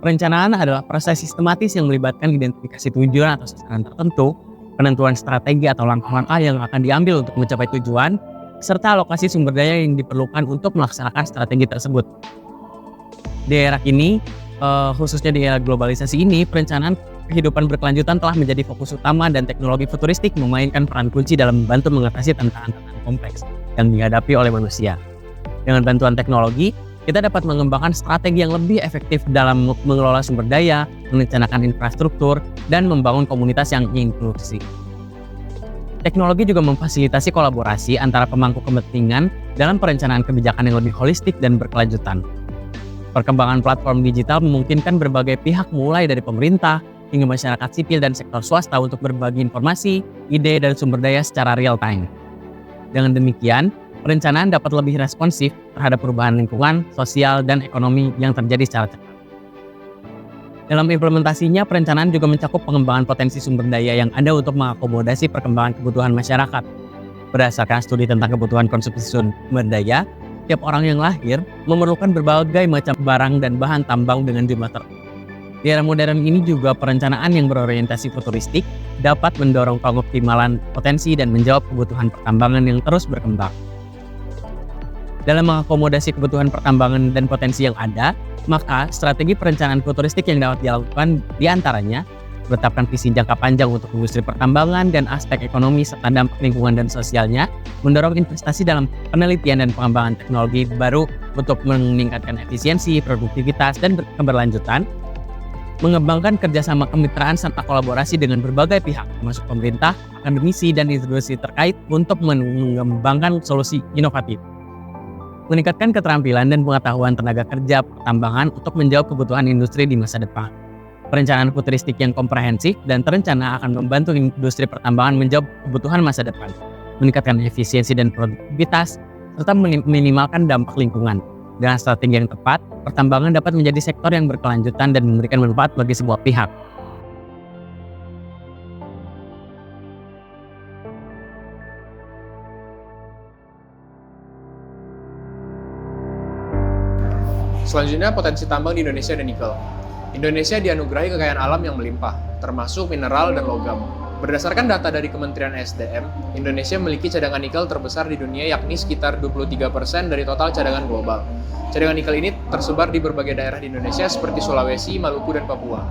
Perencanaan adalah proses sistematis yang melibatkan identifikasi tujuan atau sasaran tertentu, penentuan strategi atau langkah-langkah yang akan diambil untuk mencapai tujuan, serta alokasi sumber daya yang diperlukan untuk melaksanakan strategi tersebut. Di era kini, khususnya di era globalisasi ini, perencanaan kehidupan berkelanjutan telah menjadi fokus utama dan teknologi futuristik memainkan peran kunci dalam membantu mengatasi tantangan-tantangan kompleks yang dihadapi oleh manusia. Dengan bantuan teknologi, kita dapat mengembangkan strategi yang lebih efektif dalam mengelola sumber daya, merencanakan infrastruktur, dan membangun komunitas yang inklusif. Teknologi juga memfasilitasi kolaborasi antara pemangku kepentingan dalam perencanaan kebijakan yang lebih holistik dan berkelanjutan. Perkembangan platform digital memungkinkan berbagai pihak mulai dari pemerintah hingga masyarakat sipil dan sektor swasta untuk berbagi informasi, ide, dan sumber daya secara real time. Dengan demikian, perencanaan dapat lebih responsif terhadap perubahan lingkungan, sosial, dan ekonomi yang terjadi secara cepat. Dalam implementasinya, perencanaan juga mencakup pengembangan potensi sumber daya yang ada untuk mengakomodasi perkembangan kebutuhan masyarakat. Berdasarkan studi tentang kebutuhan konsumsi sumber daya, tiap orang yang lahir memerlukan berbagai macam barang dan bahan tambang dengan jumlah tertentu. Di era modern ini juga perencanaan yang berorientasi futuristik dapat mendorong pengoptimalan potensi dan menjawab kebutuhan pertambangan yang terus berkembang. Dalam mengakomodasi kebutuhan pertambangan dan potensi yang ada, maka strategi perencanaan futuristik yang dapat dilakukan diantaranya menetapkan visi jangka panjang untuk industri pertambangan dan aspek ekonomi serta dampak lingkungan dan sosialnya, mendorong investasi dalam penelitian dan pengembangan teknologi baru untuk meningkatkan efisiensi, produktivitas, dan keberlanjutan, mengembangkan kerjasama kemitraan serta kolaborasi dengan berbagai pihak, termasuk pemerintah, akademisi, dan institusi terkait untuk mengembangkan solusi inovatif. Meningkatkan keterampilan dan pengetahuan tenaga kerja pertambangan untuk menjawab kebutuhan industri di masa depan. Perencanaan futuristik yang komprehensif dan terencana akan membantu industri pertambangan menjawab kebutuhan masa depan, meningkatkan efisiensi dan produktivitas, serta meminimalkan dampak lingkungan. Dengan strategi yang tepat, pertambangan dapat menjadi sektor yang berkelanjutan dan memberikan manfaat bagi semua pihak. Selanjutnya, potensi tambang di Indonesia dan nikel. Indonesia dianugerahi kekayaan alam yang melimpah, termasuk mineral dan logam. Berdasarkan data dari Kementerian SDM, Indonesia memiliki cadangan nikel terbesar di dunia, yakni sekitar 23% dari total cadangan global. Cadangan nikel ini tersebar di berbagai daerah di Indonesia seperti Sulawesi, Maluku, dan Papua.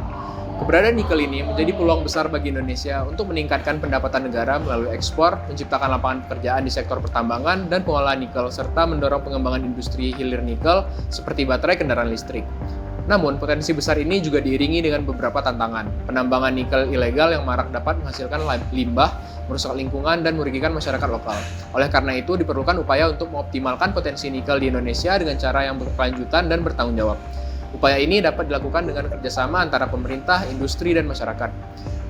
Keberadaan nikel ini menjadi peluang besar bagi Indonesia untuk meningkatkan pendapatan negara melalui ekspor, menciptakan lapangan pekerjaan di sektor pertambangan dan pengolahan nikel, serta mendorong pengembangan industri hilir nikel seperti baterai kendaraan listrik. Namun, potensi besar ini juga diiringi dengan beberapa tantangan. Penambangan nikel ilegal yang marak dapat menghasilkan limbah, merusak lingkungan, dan merugikan masyarakat lokal. Oleh karena itu, diperlukan upaya untuk mengoptimalkan potensi nikel di Indonesia dengan cara yang berkelanjutan dan bertanggung jawab. Upaya ini dapat dilakukan dengan kerjasama antara pemerintah, industri, dan masyarakat.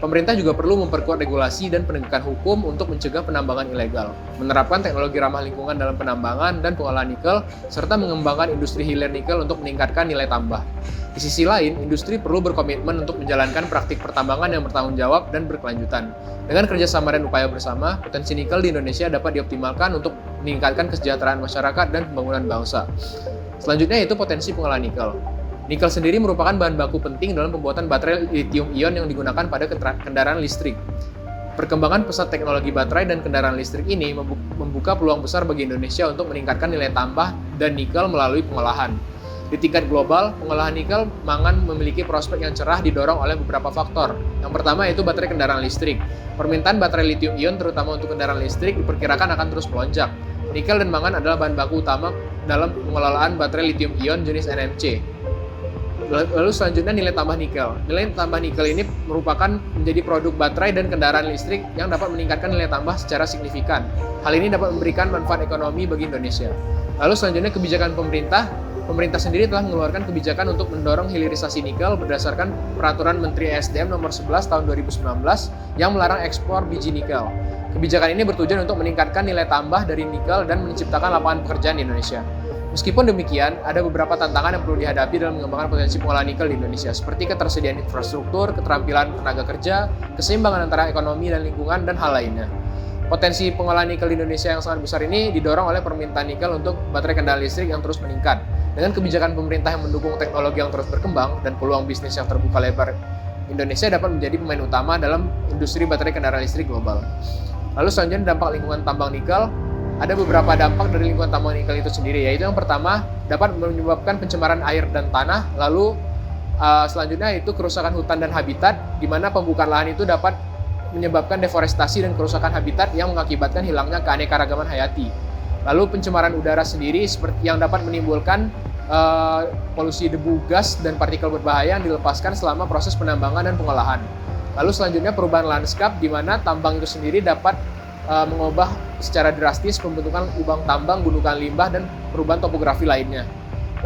Pemerintah juga perlu memperkuat regulasi dan penegakan hukum untuk mencegah penambangan ilegal, menerapkan teknologi ramah lingkungan dalam penambangan dan pengolahan nikel, serta mengembangkan industri hilir nikel untuk meningkatkan nilai tambah. Di sisi lain, industri perlu berkomitmen untuk menjalankan praktik pertambangan yang bertanggung jawab dan berkelanjutan. Dengan kerjasama dan upaya bersama, potensi nikel di Indonesia dapat dioptimalkan untuk meningkatkan kesejahteraan masyarakat dan pembangunan bangsa. Selanjutnya yaitu potensi pengolahan nikel. Nikel sendiri merupakan bahan baku penting dalam pembuatan baterai lithium-ion yang digunakan pada kendaraan listrik. Perkembangan pesat teknologi baterai dan kendaraan listrik ini membuka peluang besar bagi Indonesia untuk meningkatkan nilai tambah dan nikel melalui pengolahan. Di tingkat global, pengolahan nikel mangan memiliki prospek yang cerah didorong oleh beberapa faktor. Yang pertama yaitu baterai kendaraan listrik. Permintaan baterai lithium-ion terutama untuk kendaraan listrik diperkirakan akan terus melonjak. Nikel dan mangan adalah bahan baku utama dalam pengelolaan baterai lithium-ion jenis NMC. Lalu selanjutnya nilai tambah nikel. Nilai tambah nikel ini merupakan menjadi produk baterai dan kendaraan listrik yang dapat meningkatkan nilai tambah secara signifikan. Hal ini dapat memberikan manfaat ekonomi bagi Indonesia. Lalu selanjutnya kebijakan pemerintah. Pemerintah sendiri telah mengeluarkan kebijakan untuk mendorong hilirisasi nikel berdasarkan Peraturan Menteri SDM Nomor 11 Tahun 2019 yang melarang ekspor biji nikel. Kebijakan ini bertujuan untuk meningkatkan nilai tambah dari nikel dan menciptakan lapangan pekerjaan di Indonesia. Meskipun demikian, ada beberapa tantangan yang perlu dihadapi dalam mengembangkan potensi pengolahan nikel di Indonesia, seperti ketersediaan infrastruktur, keterampilan tenaga kerja, keseimbangan antara ekonomi dan lingkungan, dan hal lainnya. Potensi pengolahan nikel di Indonesia yang sangat besar ini didorong oleh permintaan nikel untuk baterai kendaraan listrik yang terus meningkat. Dengan kebijakan pemerintah yang mendukung teknologi yang terus berkembang dan peluang bisnis yang terbuka lebar, Indonesia dapat menjadi pemain utama dalam industri baterai kendaraan listrik global. Lalu selanjutnya dampak lingkungan tambang nikel. Ada beberapa dampak dari lingkungan tambang nikel itu sendiri, yaitu yang pertama dapat menyebabkan pencemaran air dan tanah, lalu selanjutnya itu kerusakan hutan dan habitat, di mana pembukaan lahan itu dapat menyebabkan deforestasi dan kerusakan habitat yang mengakibatkan hilangnya keanekaragaman hayati. Lalu pencemaran udara sendiri seperti yang dapat menimbulkan polusi debu, gas, dan partikel berbahaya yang dilepaskan selama proses penambangan dan pengolahan. Lalu selanjutnya perubahan lanskap, di mana tambang itu sendiri dapat mengubah secara drastis pembentukan lubang tambang, gundukan limbah, dan perubahan topografi lainnya.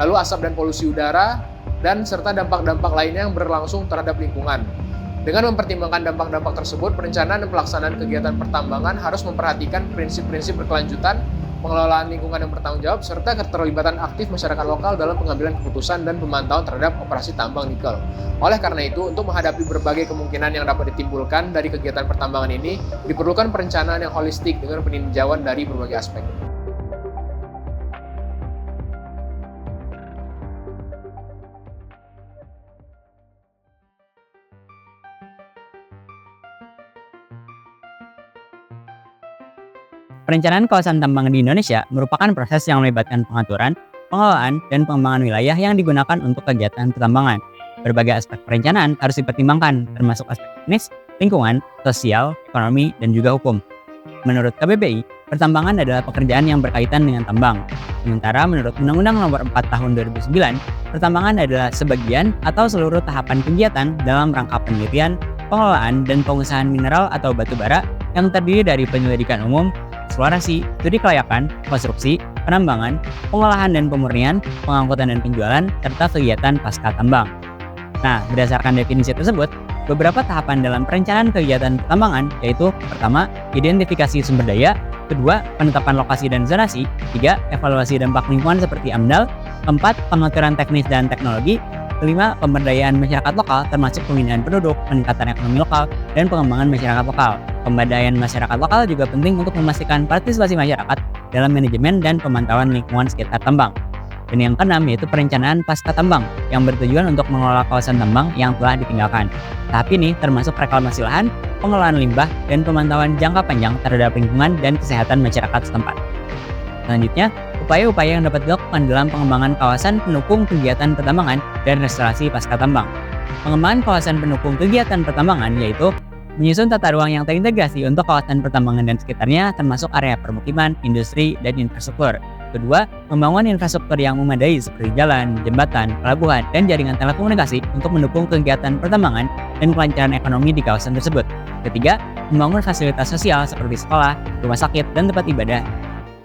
Lalu asap dan polusi udara, dan serta dampak-dampak lainnya yang berlangsung terhadap lingkungan. Dengan mempertimbangkan dampak-dampak tersebut, perencanaan dan pelaksanaan kegiatan pertambangan harus memperhatikan prinsip-prinsip berkelanjutan, pengelolaan lingkungan yang bertanggung jawab, serta keterlibatan aktif masyarakat lokal dalam pengambilan keputusan dan pemantauan terhadap operasi tambang nikel. Oleh karena itu, untuk menghadapi berbagai kemungkinan yang dapat ditimbulkan dari kegiatan pertambangan ini, diperlukan perencanaan yang holistik dengan peninjauan dari berbagai aspek. Perencanaan kawasan tambang di Indonesia merupakan proses yang melibatkan pengaturan, pengelolaan, dan pengembangan wilayah yang digunakan untuk kegiatan pertambangan. Berbagai aspek perencanaan harus dipertimbangkan, termasuk aspek teknis, lingkungan, sosial, ekonomi, dan juga hukum. Menurut KBBI, pertambangan adalah pekerjaan yang berkaitan dengan tambang. Sementara menurut Undang-Undang Nomor 4 Tahun 2009, pertambangan adalah sebagian atau seluruh tahapan kegiatan dalam rangka penelitian, pengelolaan, dan pengusahaan mineral atau batu bara yang terdiri dari penyelidikan umum, eksplorasi, studi kelayakan, konstruksi, penambangan, pengolahan dan pemurnian, pengangkutan dan penjualan, serta kegiatan pasca tambang. Nah, berdasarkan definisi tersebut, beberapa tahapan dalam perencanaan kegiatan pertambangan yaitu pertama, identifikasi sumber daya, kedua, penetapan lokasi dan zonasi, tiga, evaluasi dampak lingkungan seperti AMDAL, keempat, pengaturan teknis dan teknologi, kelima, pemberdayaan masyarakat lokal termasuk pembinaan penduduk, peningkatan ekonomi lokal, dan pengembangan masyarakat lokal. Pemberdayaan masyarakat lokal juga penting untuk memastikan partisipasi masyarakat dalam manajemen dan pemantauan lingkungan sekitar tambang. Dan yang keenam yaitu perencanaan pasca tambang yang bertujuan untuk mengelola kawasan tambang yang telah ditinggalkan. Tahap ini termasuk reklamasi lahan, pengelolaan limbah, dan pemantauan jangka panjang terhadap lingkungan dan kesehatan masyarakat setempat. Selanjutnya, upaya-upaya yang dapat dilakukan dalam pengembangan kawasan pendukung kegiatan pertambangan dan restorasi pasca tambang. Pengembangan kawasan pendukung kegiatan pertambangan yaitu menyusun tata ruang yang terintegrasi untuk kawasan pertambangan dan sekitarnya termasuk area permukiman, industri, dan infrastruktur. Kedua, membangun infrastruktur yang memadai seperti jalan, jembatan, pelabuhan, dan jaringan telekomunikasi untuk mendukung kegiatan pertambangan dan kelancaran ekonomi di kawasan tersebut. Ketiga, membangun fasilitas sosial seperti sekolah, rumah sakit, dan tempat ibadah,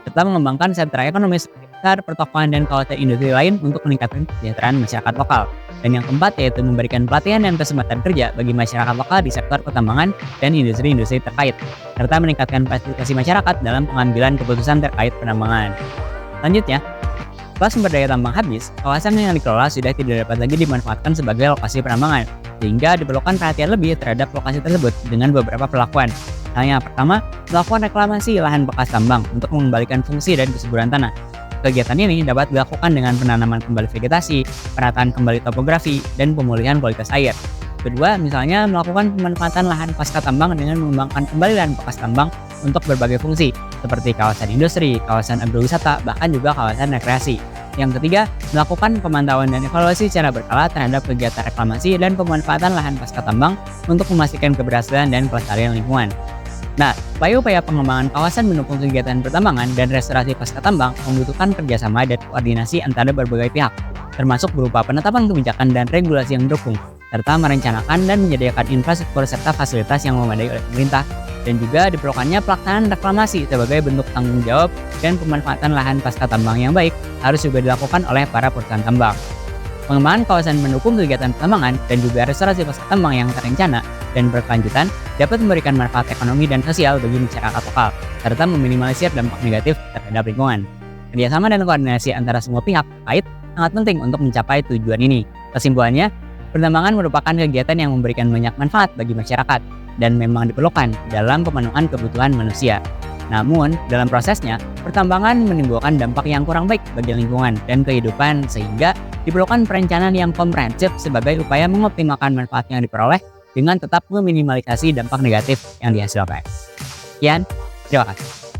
serta mengembangkan sentra ekonomis seperti pasar, pertokohan, dan kawasan industri lain untuk meningkatkan kesejahteraan masyarakat lokal. Dan yang keempat yaitu memberikan pelatihan dan kesempatan kerja bagi masyarakat lokal di sektor pertambangan dan industri-industri terkait, serta meningkatkan partisipasi masyarakat dalam pengambilan keputusan terkait penambangan. Selanjutnya, setelah sumber daya tambang habis, kawasan yang dikelola sudah tidak dapat lagi dimanfaatkan sebagai lokasi penambangan, sehingga diperlukan perhatian lebih terhadap lokasi tersebut dengan beberapa perlakuan. Misalnya, pertama, melakukan reklamasi lahan bekas tambang untuk mengembalikan fungsi dan kesuburan tanah. Kegiatan ini dapat dilakukan dengan penanaman kembali vegetasi, perataan kembali topografi, dan pemulihan kualitas air. Kedua, misalnya melakukan pemanfaatan lahan pasca tambang dengan mengembangkan kembali lahan bekas tambang untuk berbagai fungsi, seperti kawasan industri, kawasan agrowisata, bahkan juga kawasan rekreasi. Yang ketiga, melakukan pemantauan dan evaluasi secara berkala terhadap kegiatan reklamasi dan pemanfaatan lahan pasca tambang untuk memastikan keberhasilan dan kelestarian lingkungan. Nah, upaya-upaya pengembangan kawasan mendukung kegiatan pertambangan dan restorasi pasca tambang membutuhkan kerjasama dan koordinasi antara berbagai pihak, termasuk berupa penetapan kebijakan dan regulasi yang mendukung, serta merencanakan dan menyediakan infrastruktur serta fasilitas yang memadai oleh pemerintah, dan juga diperlukannya pelaksanaan reklamasi sebagai bentuk tanggung jawab dan pemanfaatan lahan pasca tambang yang baik harus juga dilakukan oleh para perusahaan tambang. Pengembangan kawasan mendukung kegiatan pertambangan dan juga restorasi pasca tambang yang terencana dan berkelanjutan dapat memberikan manfaat ekonomi dan sosial bagi masyarakat lokal, serta meminimalisir dampak negatif terhadap lingkungan. Kerjasama dan koordinasi antara semua pihak terkait sangat penting untuk mencapai tujuan ini. Kesimpulannya, pertambangan merupakan kegiatan yang memberikan banyak manfaat bagi masyarakat dan memang diperlukan dalam pemenuhan kebutuhan manusia. Namun, dalam prosesnya, pertambangan menimbulkan dampak yang kurang baik bagi lingkungan dan kehidupan sehingga diperlukan perencanaan yang komprehensif sebagai upaya mengoptimalkan manfaat yang diperoleh dengan tetap meminimalisasi dampak negatif yang dihasilkan. Sekian, terima kasih.